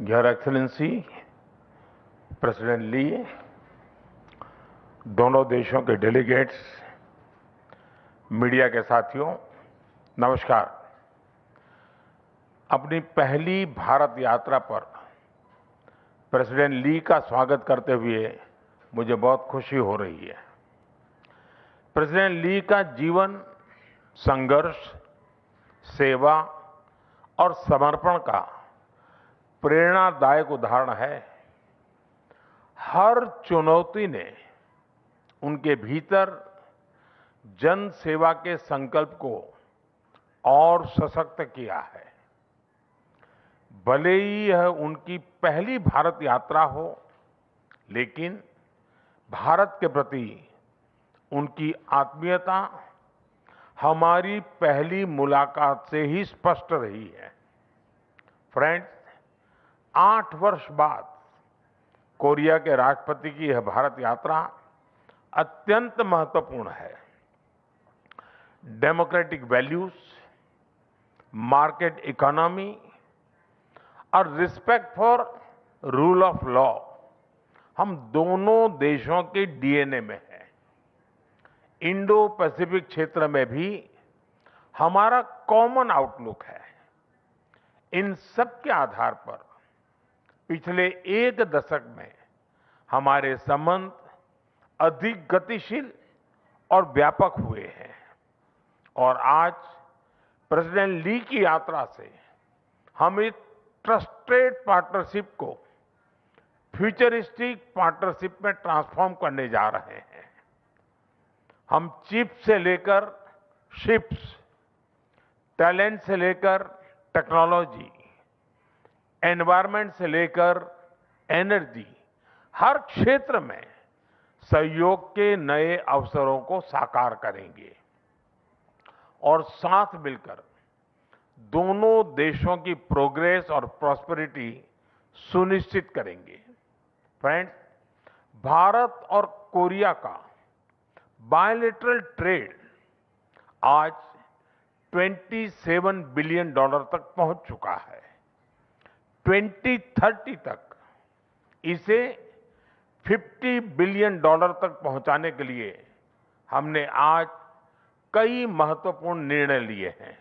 Your excellency president ली, दोनों देशों के डेलीगेट्स, मीडिया के साथियों, नमस्कार। अपनी पहली भारत यात्रा पर प्रेसिडेंट ली का स्वागत करते हुए मुझे बहुत खुशी हो रही है। प्रेसिडेंट ली का जीवन संघर्ष, सेवा और समर्पण का प्रेरणादायक उदाहरण है। हर चुनौती ने उनके भीतर जन सेवा के संकल्प को और सशक्त किया है। भले ही यह उनकी पहली भारत यात्रा हो, लेकिन भारत के प्रति उनकी आत्मीयता हमारी पहली मुलाकात से ही स्पष्ट रही है। फ्रेंड्स, 8 वर्ष बाद कोरिया के राष्ट्रपति की यह भारत यात्रा अत्यंत महत्वपूर्ण है। डेमोक्रेटिक वैल्यूज, मार्केट इकोनॉमी और respect for rule of law हम दोनों देशों के डीएनए में है। इंडो पैसिफिक क्षेत्र में भी हमारा कॉमन आउटलुक है। इन सब के आधार पर पिछले एक दशक में हमारे संबंध अधिक गतिशील और व्यापक हुए हैं और आज प्रेसिडेंट ली की यात्रा से हम इस ट्रस्टेड पार्टनरशिप को फ्यूचरिस्टिक पार्टनरशिप में ट्रांसफॉर्म करने जा रहे हैं। हम चिप से लेकर शिप्स, टैलेंट से लेकर टेक्नोलॉजी, एनवायरमेंट से लेकर एनर्जी, हर क्षेत्र में सहयोग के नए अवसरों को साकार करेंगे और साथ मिलकर दोनों देशों की प्रोग्रेस और प्रॉस्पेरिटी सुनिश्चित करेंगे। फ्रेंड्स, भारत और कोरिया का बायलैटरल ट्रेड आज $27 बिलियन तक पहुंच चुका है। 2030 तक इसे $50 बिलियन तक पहुंचाने के लिए हमने आज कई महत्वपूर्ण निर्णय लिए हैं।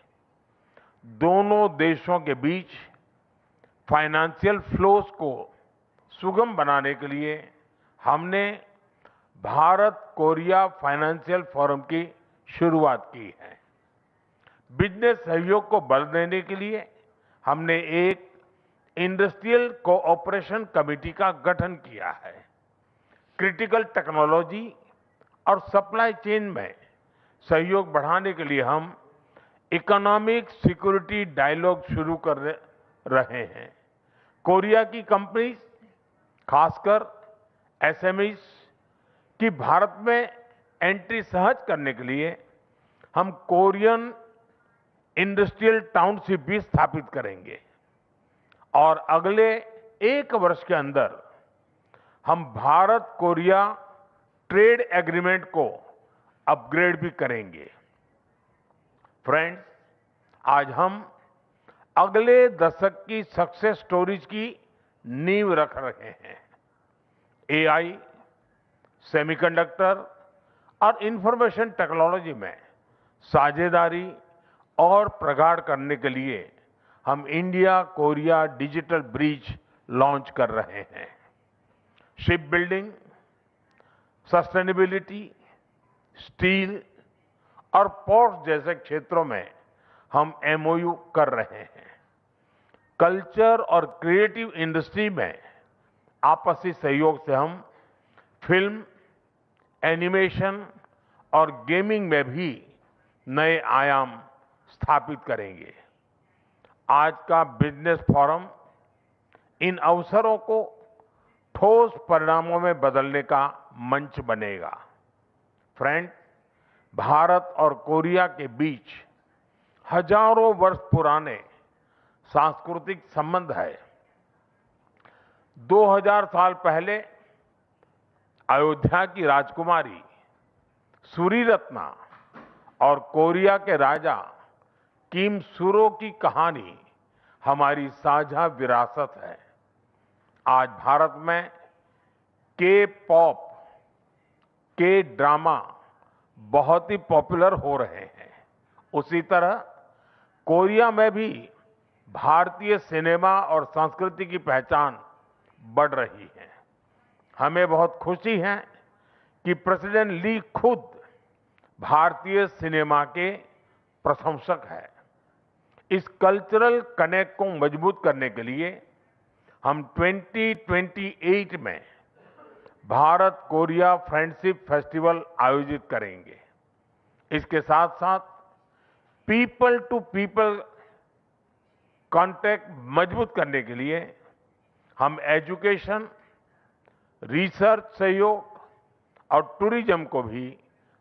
दोनों देशों के बीच फाइनेंशियल फ्लोज को सुगम बनाने के लिए हमने भारत कोरिया फाइनेंशियल फोरम की शुरुआत की है। बिजनेस सहयोग को बल देने के लिए हमने एक इंडस्ट्रियल कोऑपरेशन कमेटी का गठन किया है। क्रिटिकल टेक्नोलॉजी और सप्लाई चेन में सहयोग बढ़ाने के लिए हम इकोनॉमिक सिक्योरिटी डायलॉग शुरू कर रहे हैं। कोरिया की कंपनीज, खासकर एसएमईज की भारत में एंट्री सहज करने के लिए हम कोरियन इंडस्ट्रियल टाउनशिप भी स्थापित करेंगे और अगले 1 वर्ष के अंदर हम भारत कोरिया ट्रेड एग्रीमेंट को अपग्रेड भी करेंगे। फ्रेंड्स, आज हम अगले दशक की सक्सेस स्टोरीज की नींव रख रहे हैं। एआई, सेमीकंडक्टर और इंफॉर्मेशन टेक्नोलॉजी में साझेदारी और प्रगाढ़ करने के लिए हम India Korea digital bridge launch कर रहे हैं। शिप बिल्डिंग, सस्टेनेबिलिटी, स्टील और पोर्ट्स जैसे क्षेत्रों में हम एमओयू कर रहे हैं। कल्चर और क्रिएटिव इंडस्ट्री में आपसी सहयोग से हम फिल्म, एनिमेशन और गेमिंग में भी नए आयाम स्थापित करेंगे। आज का बिजनेस फोरम इन अवसरों को ठोस परिणामों में बदलने का मंच बनेगा। फ्रेंड, भारत और कोरिया के बीच हजारों वर्ष पुराने सांस्कृतिक संबंध है। 2000 साल पहले अयोध्या की राजकुमारी सूरीरत्ना और कोरिया के राजा किम सुरो की कहानी हमारी साझा विरासत है। आज भारत में के पॉप, के ड्रामा बहुत ही पॉपुलर हो रहे हैं। उसी तरह कोरिया में भी भारतीय सिनेमा और संस्कृति की पहचान बढ़ रही है। हमें बहुत खुशी है कि प्रेसिडेंट ली खुद भारतीय सिनेमा के प्रशंसक हैं। इस कल्चरल कनेक्ट को मजबूत करने के लिए हम 2028 में भारत कोरिया फ्रेंडशिप फेस्टिवल आयोजित करेंगे। इसके साथ साथ पीपल टू पीपल कांटेक्ट मजबूत करने के लिए हम एजुकेशन, रिसर्च सहयोग और टूरिज्म को भी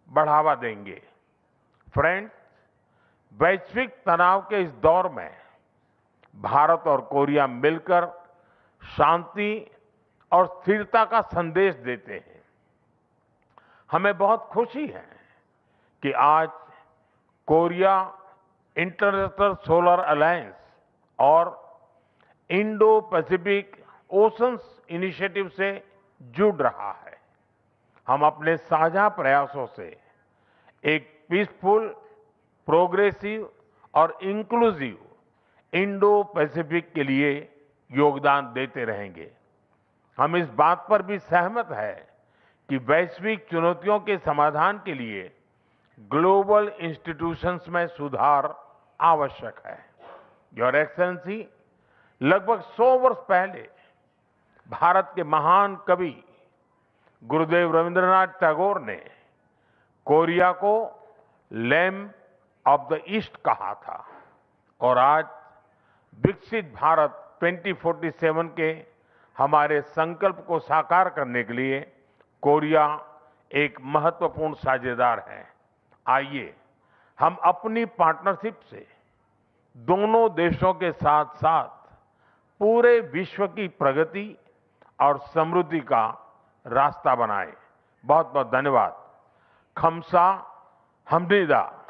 बढ़ावा देंगे। फ्रेंड्स, वैश्विक तनाव के इस दौर में भारत और कोरिया मिलकर शांति और स्थिरता का संदेश देते हैं। हमें बहुत खुशी है कि आज कोरिया इंटरनेशनल सोलर अलायंस और इंडो पैसिफिक ओशंस इनिशिएटिव से जुड़ रहा है। हम अपने साझा प्रयासों से एक पीसफुल, प्रोग्रेसिव और इंक्लूसिव इंडो पैसिफिक के लिए योगदान देते रहेंगे। हम इस बात पर भी सहमत है कि वैश्विक चुनौतियों के समाधान के लिए ग्लोबल इंस्टीट्यूशंस में सुधार आवश्यक है। योर एक्सेलेंसी, लगभग 100 वर्ष पहले भारत के महान कवि गुरुदेव रविंद्रनाथ टैगोर ने कोरिया को लैम्प ऑफ द ईस्ट कहा था और आज विकसित भारत 2047 के हमारे संकल्प को साकार करने के लिए कोरिया एक महत्वपूर्ण साझेदार है। आइए हम अपनी पार्टनरशिप से दोनों देशों के साथ साथ पूरे विश्व की प्रगति और समृद्धि का रास्ता बनाएं। बहुत बहुत धन्यवाद। खमसा हमनिदा।